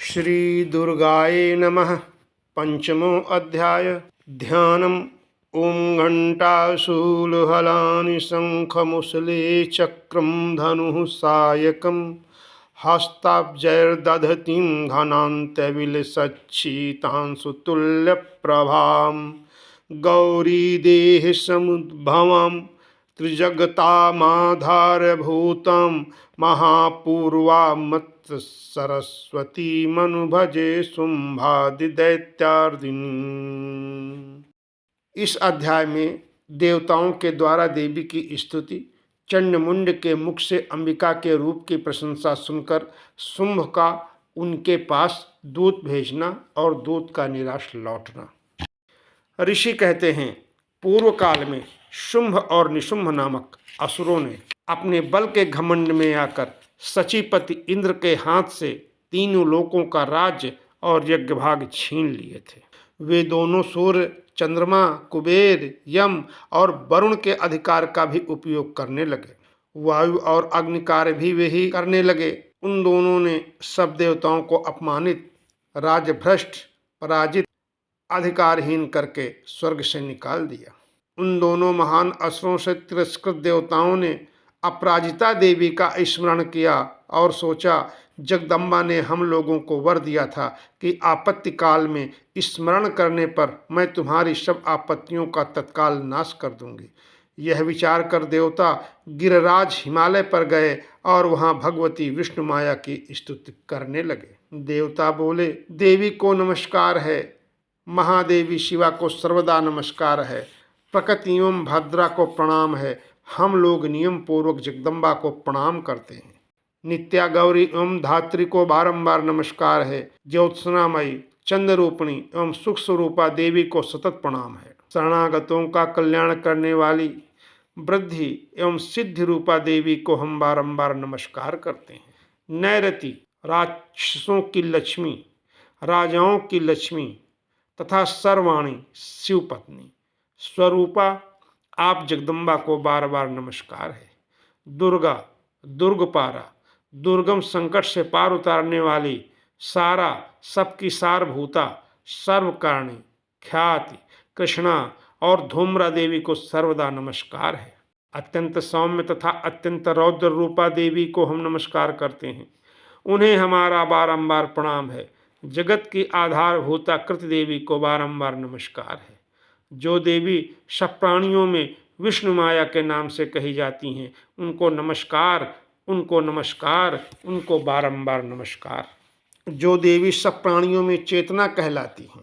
श्री दुर्गाये नमः। पंचमो अध्याय। ध्यानम्। ओं घंटाशूलहलानि शंखमुसले चक्रं धनुः सायकं हस्ताब्जैर्दधतीं घनान्तविलसच्छीतांशुतुल्यप्रभां गौरीदेहसमुद्भवां त्रिजगतामाधारभूतं महापूर्वामत् सरस्वती मनु भजे शुंभादिदैत्यार्दिनी। इस अध्याय में देवताओं के द्वारा देवी की स्तुति, चंडमुंड के मुख से अंबिका के रूप की प्रशंसा सुनकर शुंभ का उनके पास दूत भेजना और दूत का निराश लौटना। ऋषि कहते हैं, पूर्व काल में शुंभ और निशुंभ नामक असुरों ने अपने बल के घमंड में आकर सचीपति इंद्र के हाथ से तीनों लोकों का राज्य और यज्ञभाग छीन लिए थे। वे दोनों सूर्य, चंद्रमा, कुबेर, यम और वरुण के अधिकार का भी उपयोग करने लगे। वायु और अग्नि कार्य भी वे ही करने लगे। उन दोनों ने सब देवताओं को अपमानित, राजभ्रष्ट, पराजित, अधिकारहीन करके स्वर्ग से निकाल दिया। उन दोनों महान असुरों से तिरस्कृत देवताओं ने अपराजिता देवी का स्मरण किया और सोचा, जगदम्बा ने हम लोगों को वर दिया था कि आपत्ति काल में स्मरण करने पर मैं तुम्हारी सब आपत्तियों का तत्काल नाश कर दूंगी। यह विचार कर देवता गिरिराज हिमालय पर गए और वहां भगवती विष्णु माया की स्तुति करने लगे। देवता बोले, देवी को नमस्कार है, महादेवी शिवा को सर्वदा नमस्कार है, प्रकृति एवं भद्रा को प्रणाम है। हम लोग नियम पूर्वक जगदम्बा को प्रणाम करते हैं। नित्या गौरी एवं धात्री को बारंबार नमस्कार है। ज्योत्सनामयी, चंद्ररूपिणी एवं सुख स्वरूपा देवी को सतत प्रणाम है। शरणागतों का कल्याण करने वाली वृद्धि एवं सिद्धि रूपा देवी को हम बारंबार नमस्कार करते हैं। नैरति, राक्षसों की लक्ष्मी, राजाओं की लक्ष्मी तथा सर्वाणी शिवपत्नी स्वरूपा आप जगदम्बा को बार बार नमस्कार है। दुर्गा, दुर्गपारा, दुर्गम संकट से पार उतारने वाली, सारा, सबकी सारभूता, सर्वकारणी, ख्याति, कृष्णा और धूम्रा देवी को सर्वदा नमस्कार है। अत्यंत सौम्य तथा अत्यंत रौद्र रूपा देवी को हम नमस्कार करते हैं। उन्हें हमारा बारंबार प्रणाम है। जगत की आधारभूता कृत देवी को बारंबार नमस्कार है। जो देवी सब प्राणियों में विष्णु माया के नाम से कही जाती हैं, उनको नमस्कार, उनको नमस्कार, उनको बारंबार नमस्कार। जो देवी सब प्राणियों में चेतना कहलाती हैं,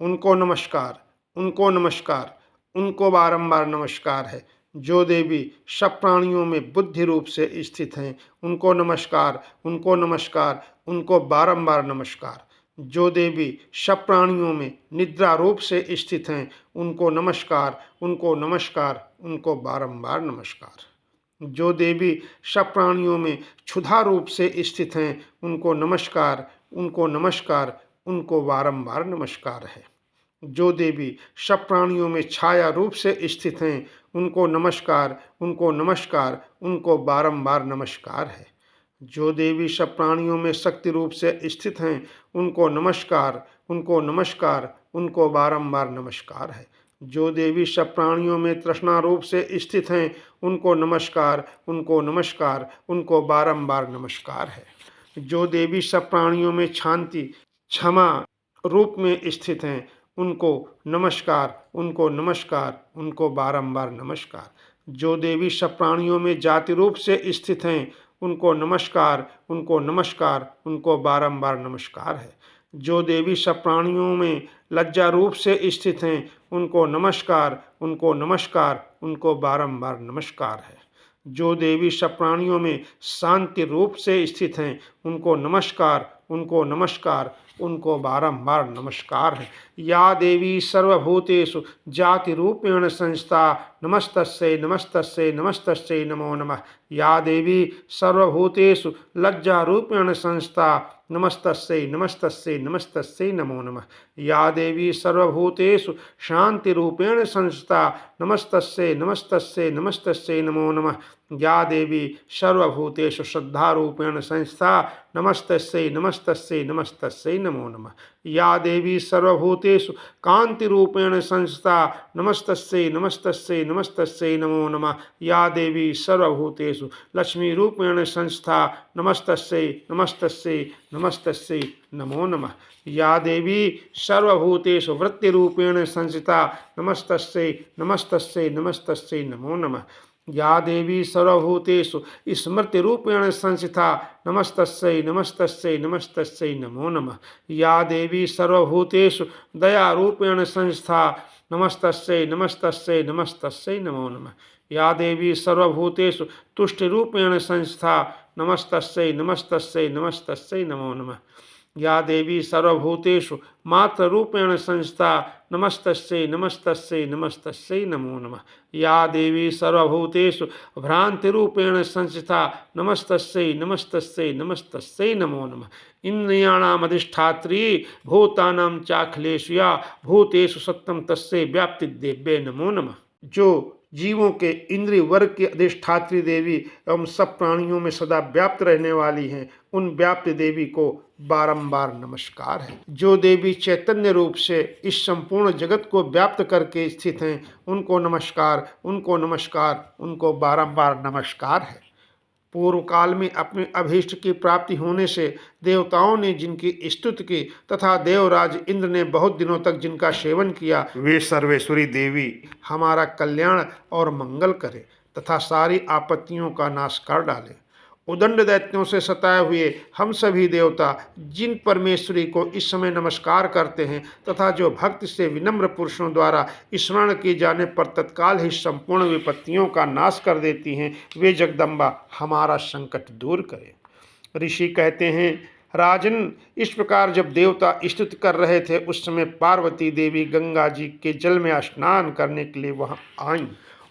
उनको नमस्कार, उनको नमस्कार, उनको बारंबार नमस्कार है। जो देवी सब प्राणियों में बुद्धि रूप से स्थित हैं, उनको नमस्कार, उनको नमस्कार, उनको बारंबार नमस्कार। जो देवी सब प्राणियों में निद्रा रूप से स्थित हैं, उनको नमस्कार, उनको नमस्कार, उनको बारंबार नमस्कार। जो देवी सब प्राणियों में क्षुधा रूप से स्थित हैं, उनको नमस्कार, उनको नमस्कार, उनको बारंबार नमस्कार है। जो देवी सब प्राणियों में छाया रूप से स्थित हैं, उनको नमस्कार, उनको नमस्कार, उनको बारंबार नमस्कार है। जो देवी सब प्राणियों में शक्ति रूप से स्थित हैं, उनको नमस्कार, उनको नमस्कार, उनको बारंबार नमस्कार है। जो देवी सब प्राणियों में तृष्णा रूप से स्थित हैं, उनको नमस्कार, उनको नमस्कार, उनको बारंबार नमस्कार है। जो देवी सब प्राणियों में शांति, क्षमा रूप में स्थित हैं, उनको नमस्कार, उनको नमस्कार, उनको बारंबार नमस्कार। जो देवी सब प्राणियों में जाति रूप से स्थित हैं, उनको नमस्कार, उनको नमस्कार, उनको बारंबार नमस्कार है। जो देवी सब प्राणियों में लज्जा रूप से स्थित हैं, उनको नमस्कार, उनको नमस्कार, उनको बारंबार नमस्कार है। जो देवी सब प्राणियों में शांति रूप से स्थित हैं, उनको नमस्कार, उनको नमस्कार, उनको बारंबार नमस्कार है। या देवी सर्वभूतेषु जाति रूपेण संस्था नमस्तस्यै नमस्तस्यै नमस्तस्यै नमो नमः। या देवी सर्वभूतेषु लज्जा रूपेण संस्था नमस्तस्यै नमस्तस्यै नमस्तस्यै नमो नमः। या देवी सर्वभूतेषु शांति रूपेण संस्था नमस्तस्यै नमस्तस्यै नमस्तस्यै नमो नमः। या देवी सर्वभूतेषु श्रद्धारूपेण संस्था नमस्तस्यै नमस्तस्यै नमस्तस्यै नमो नमः। या देवी सर्वभूतेषु कान्तिरूपेण संस्था नमस्तस्यै नमस्तस्यै नमस्तस्यै नमो नमः। या देवी सर्वभूतेषु लक्ष्मीरूपेण संस्था नमस्तस्यै नमस्तस्यै नमस्तस्यै नमो नमः। या देवी सर्वभूतेषु वृत्तिरूपेण संस्थिता नमस्तस्यै नमस्तस्यै नमस्तस्यै नमो नमः। या देवी सर्वभूतेषु स्मृतिरूपेण संस्थिता नमस्तस्यै नमस्तस्यै नमस्तस्यै नमो नमः। या देवी सर्वभूतेषु दयारूपेण संस्थिता नमस्तस्यै नमस्तस्यै नमस्तस्यै नमो नमः। या देवी सर्वभूतेषु तुष्टिरूपेण संस्थिता नमस्तस्यै नमस्तस्यै नमस्तस्यै नमो नमः। या देवी सर्वभूतेषु मातृरूपेण संस्थिता नमस्तस्यै नमस्तस्यै नमस्तस्यै नमो नमः। या देवी सर्वभूतेषु भ्रांतिरूपेण संस्थिता नमस्तस्यै नमस्तस्यै नमस्तस्यै नमो नमः। इंद्रियाणाम अधिष्ठात्री भूतानां चाखिलेषु या भूतेषु सत्यम तस्यै व्याप्ति देव्ये नमो नमः। जो जीवों के इंद्रिय वर्ग की अधिष्ठात्री देवी एवं सब प्राणियों में सदा व्याप्त रहने वाली हैं, उन व्याप्त देवी को बारंबार नमस्कार है। जो देवी चैतन्य रूप से इस संपूर्ण जगत को व्याप्त करके स्थित हैं, उनको नमस्कार, उनको नमस्कार, उनको बारंबार नमस्कार है। पूर्व काल में अपने अभीष्ट की प्राप्ति होने से देवताओं ने जिनकी स्तुति की तथा देवराज इंद्र ने बहुत दिनों तक जिनका सेवन किया, वे सर्वेश्वरी देवी हमारा कल्याण और मंगल करे तथा सारी आपत्तियों का नाश कर डाले। उदंड दैत्यों से सताए हुए हम सभी देवता जिन परमेश्वरी को इस समय नमस्कार करते हैं तथा जो भक्ति से विनम्र पुरुषों द्वारा स्मरण किए जाने पर तत्काल ही संपूर्ण विपत्तियों का नाश कर देती हैं, वे जगदम्बा हमारा संकट दूर करें। ऋषि कहते हैं, राजन, इस प्रकार जब देवता स्तुति कर रहे थे उस समय पार्वती देवी गंगा जी के जल में स्नान करने के लिए वहां आईं।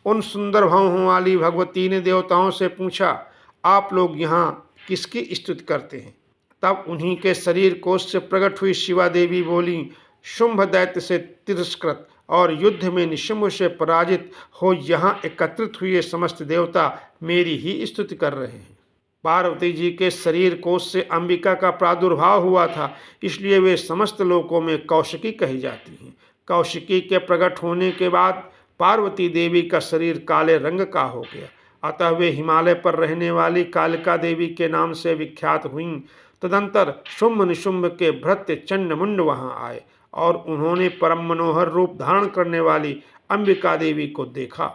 उन सुंदर भावों वाली भगवती ने देवताओं से पूछा, आप लोग यहाँ किसकी स्तुति करते हैं? तब उन्हीं के शरीर कोश से प्रकट हुई शिवा देवी बोली, शुंभ दैत्य से तिरस्कृत और युद्ध में निशुंभ से पराजित हो यहाँ एकत्रित हुए समस्त देवता मेरी ही स्तुति कर रहे हैं। पार्वती जी के शरीर कोश से अंबिका का प्रादुर्भाव हुआ था, इसलिए वे समस्त लोकों में कौशिकी कही जाती हैं। कौशिकी के प्रकट होने के बाद पार्वती देवी का शरीर काले रंग का हो गया, अतः वे हिमालय पर रहने वाली कालिका देवी के नाम से विख्यात हुईं। तदंतर शुंभ निशुंभ के भृत्य चंडमुंड वहां आए और उन्होंने परम मनोहर रूप धारण करने वाली अंबिका देवी को देखा।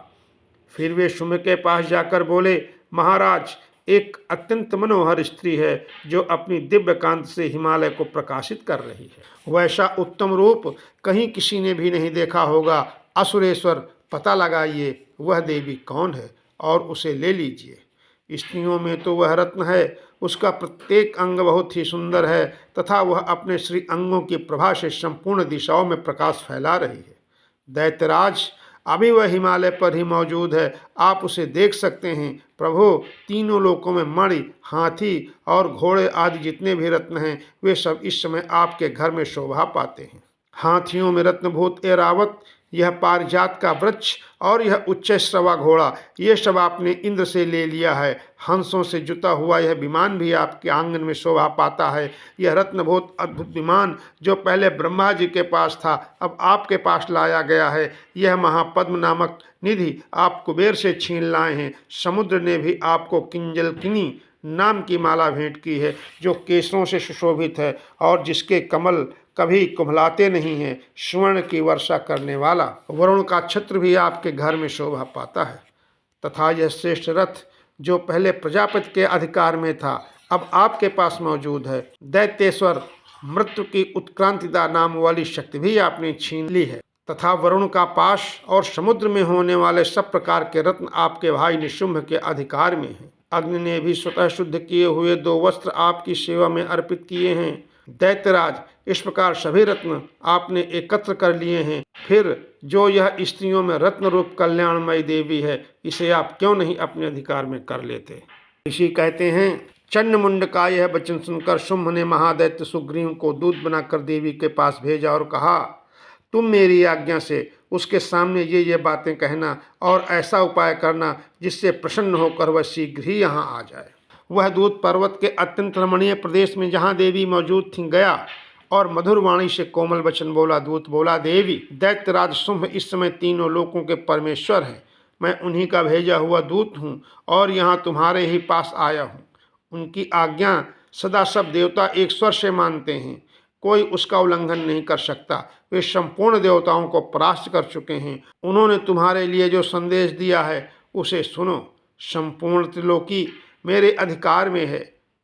फिर वे शुंभ के पास जाकर बोले, महाराज, एक अत्यंत मनोहर स्त्री है जो अपनी दिव्य कांत से हिमालय को प्रकाशित कर रही है। वैसा उत्तम रूप कहीं किसी ने भी नहीं देखा होगा। असुरेश्वर, पता लगाइए वह देवी कौन है और उसे ले लीजिए। स्त्रियों में तो वह रत्न है, उसका प्रत्येक अंग बहुत ही सुंदर है तथा वह अपने श्री अंगों की प्रभा से संपूर्ण दिशाओं में प्रकाश फैला रही है। दैत्यराज, अभी वह हिमालय पर ही मौजूद है, आप उसे देख सकते हैं। प्रभु, तीनों लोकों में मणि, हाथी और घोड़े आदि जितने भी रत्न हैं, वे सब इस समय आपके घर में शोभा पाते हैं। हाथियों में रत्नभूत ऐरावत, यह पारिजात का वृक्ष और यह उच्चश्रवा घोड़ा, ये सब आपने इंद्र से ले लिया है। हंसों से जुता हुआ यह विमान भी आपके आंगन में शोभा पाता है। यह रत्नभूत अद्भुत विमान जो पहले ब्रह्मा जी के पास था, अब आपके पास लाया गया है। यह महापद्म नामक निधि आप कुबेर से छीन लाए हैं। समुद्र ने भी आपको किंजलकिनी नाम की माला भेंट की है जो केसरों से सुशोभित है और जिसके कमल कभी कुम्हलाते नहीं हैं। स्वर्ण की वर्षा करने वाला वरुण का छत्र भी आपके घर में शोभा पाता है। तथा यह श्रेष्ठ रथ जो पहले प्रजापति के अधिकार में था, अब आपके पास मौजूद है। दैत्येश्वर, मृत्यु की उत्क्रांतिदा नाम वाली शक्ति भी आपने छीन ली है। तथा वरुण का पाश और समुद्र में होने वाले सब प्रकार के रत्न आपके भाई निशुंभ के अधिकार में हैं। अग्नि ने भी स्वतः शुद्ध किए हुए 2 वस्त्र आपकी सेवा में अर्पित किए हैं। दैत्यराज, इस प्रकार सभी रत्न आपने एकत्र कर लिए हैं। फिर जो यह स्त्रियों में रत्न रूप कल्याणमयी देवी है, इसे आप क्यों नहीं अपने अधिकार में कर लेते? ऋषि कहते हैं, चंडमुंड का यह वचन सुनकर शुंभ ने महादैत्य सुग्रीव को दूत बनाकर देवी के पास भेजा और कहा, तुम मेरी आज्ञा से उसके सामने ये बातें कहना और ऐसा उपाय करना जिससे प्रसन्न होकर वह शीघ्र ही यहाँ आ जाए। वह दूत पर्वत के अत्यंत रमणीय प्रदेश में जहाँ देवी मौजूद थी गया और मधुर वाणी से कोमल वचन बोला। दूत बोला, देवी, दैत्यराज शुंभ इस समय तीनों लोकों के परमेश्वर हैं। मैं उन्हीं का भेजा हुआ दूत हूँ और यहाँ तुम्हारे ही पास आया हूँ। उनकी आज्ञा सदा सब देवता एक स्वर से मानते हैं, कोई उसका उल्लंघन नहीं कर सकता। वे संपूर्ण देवताओं को परास्त कर चुके हैं। उन्होंने तुम्हारे लिए जो संदेश दिया है उसे सुनो। संपूर्ण त्रिलोकी मेरे अधिकार में है,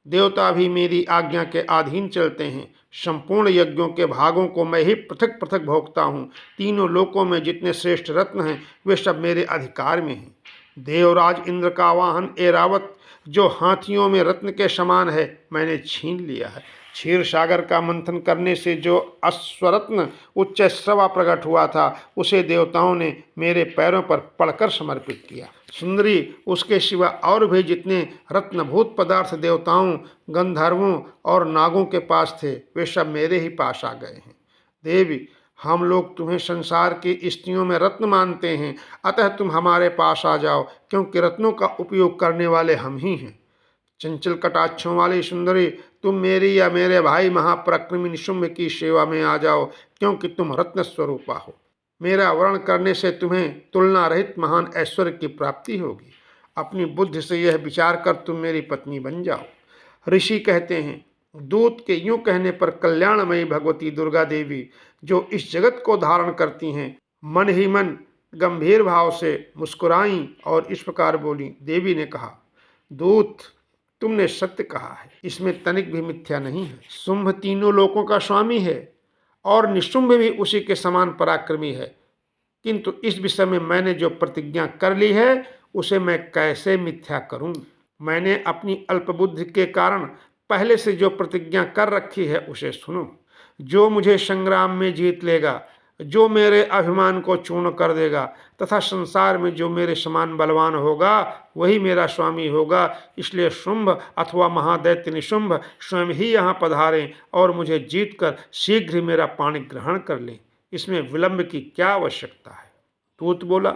देवता भी मेरी आज्ञा के अधीन चलते हैं। संपूर्ण यज्ञों के भागों को मैं ही पृथक पृथक भोगता हूँ। तीनों लोकों में जितने श्रेष्ठ रत्न हैं वे सब मेरे अधिकार में हैं। देवराज इंद्र का वाहन ऐरावत जो हाथियों में रत्न के समान है मैंने छीन लिया है। क्षीर सागर का मंथन करने से जो अश्वरत्न उच्च श्रवा प्रकट हुआ था उसे देवताओं ने मेरे पैरों पर पड़कर समर्पित किया। सुंदरी, उसके सिवा और भी जितने रत्नभूत पदार्थ देवताओं, गंधर्वों और नागों के पास थे वे सब मेरे ही पास आ गए हैं। देवी, हम लोग तुम्हें संसार की स्त्रियों में रत्न मानते हैं, अतः तुम हमारे पास आ जाओ, क्योंकि रत्नों का उपयोग करने वाले हम ही हैं। चंचल कटाक्षों वाली सुंदरी, तुम मेरी या मेरे भाई महापराक्रमी निशुंभ की सेवा में आ जाओ, क्योंकि तुम रत्न स्वरूपा हो। मेरा वर्ण करने से तुम्हें तुलना रहित महान ऐश्वर्य की प्राप्ति होगी। अपनी बुद्धि से यह विचार कर तुम मेरी पत्नी बन जाओ। ऋषि कहते हैं, दूत के यूं कहने पर कल्याणमयी भगवती दुर्गा देवी जो इस जगत को धारण करती हैं, मन ही मन गंभीर भाव से मुस्कुराईं और इस प्रकार बोली। देवी ने कहा, दूत, तुमने सत्य कहा है, इसमें तनिक भी मिथ्या नहीं है। शुंभ तीनों लोकों का स्वामी है और निशुंभ भी उसी के समान पराक्रमी है, किंतु इस विषय में मैंने जो प्रतिज्ञा कर ली है उसे मैं कैसे मिथ्या करूं। मैंने अपनी अल्पबुद्धि के कारण पहले से जो प्रतिज्ञा कर रखी है उसे सुनो। जो मुझे संग्राम में जीत लेगा, जो मेरे अभिमान को चूर्ण कर देगा तथा संसार में जो मेरे समान बलवान होगा वही मेरा स्वामी होगा। इसलिए शुंभ अथवा महादैत्य निशुंभ स्वयं ही यहाँ पधारें और मुझे जीतकर शीघ्र ही मेरा पाणी ग्रहण कर लें। इसमें विलंब की क्या आवश्यकता है। दूत बोला,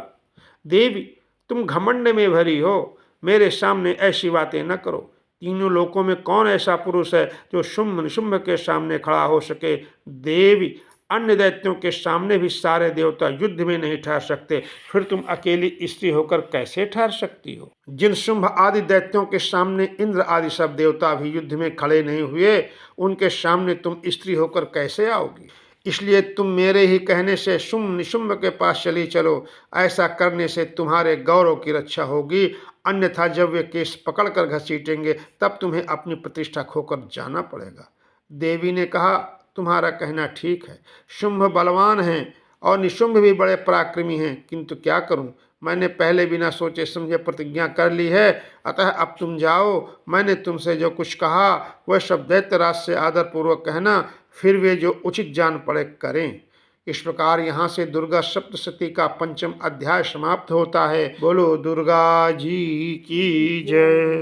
देवी, तुम घमंड में भरी हो, मेरे सामने ऐसी बातें न करो। तीनों लोकों में कौन ऐसा पुरुष है जो शुंभ निशुंभ के सामने खड़ा हो सके। देवी, अन्य दैत्यों के सामने भी सारे देवता युद्ध में नहीं ठहर सकते, फिर तुम अकेली स्त्री होकर कैसे ठहर सकती हो। जिन शुंभ आदि दैत्यों के सामने इंद्र आदि सब देवता भी युद्ध में खड़े नहीं हुए, उनके सामने तुम स्त्री होकर कैसे आओगी। इसलिए तुम मेरे ही कहने से शुंभ निशुंभ के पास चली चलो। ऐसा करने से तुम्हारे गौरव की रक्षा होगी, अन्यथा जब वे केस पकड़कर घसीटेंगे तब तुम्हें अपनी प्रतिष्ठा खोकर जाना पड़ेगा। देवी ने कहा, तुम्हारा कहना ठीक है। शुंभ बलवान हैं और निशुंभ भी बड़े पराक्रमी हैं, किंतु क्या करूं, मैंने पहले बिना सोचे समझे प्रतिज्ञा कर ली है, अतः अब तुम जाओ। मैंने तुमसे जो कुछ कहा वह सब दैत्यराज से आदरपूर्वक कहना, फिर वे जो उचित जान पड़े करें। इस प्रकार यहाँ से दुर्गा सप्तशती का 5वां अध्याय समाप्त होता है। बोलो दुर्गा जी की जय।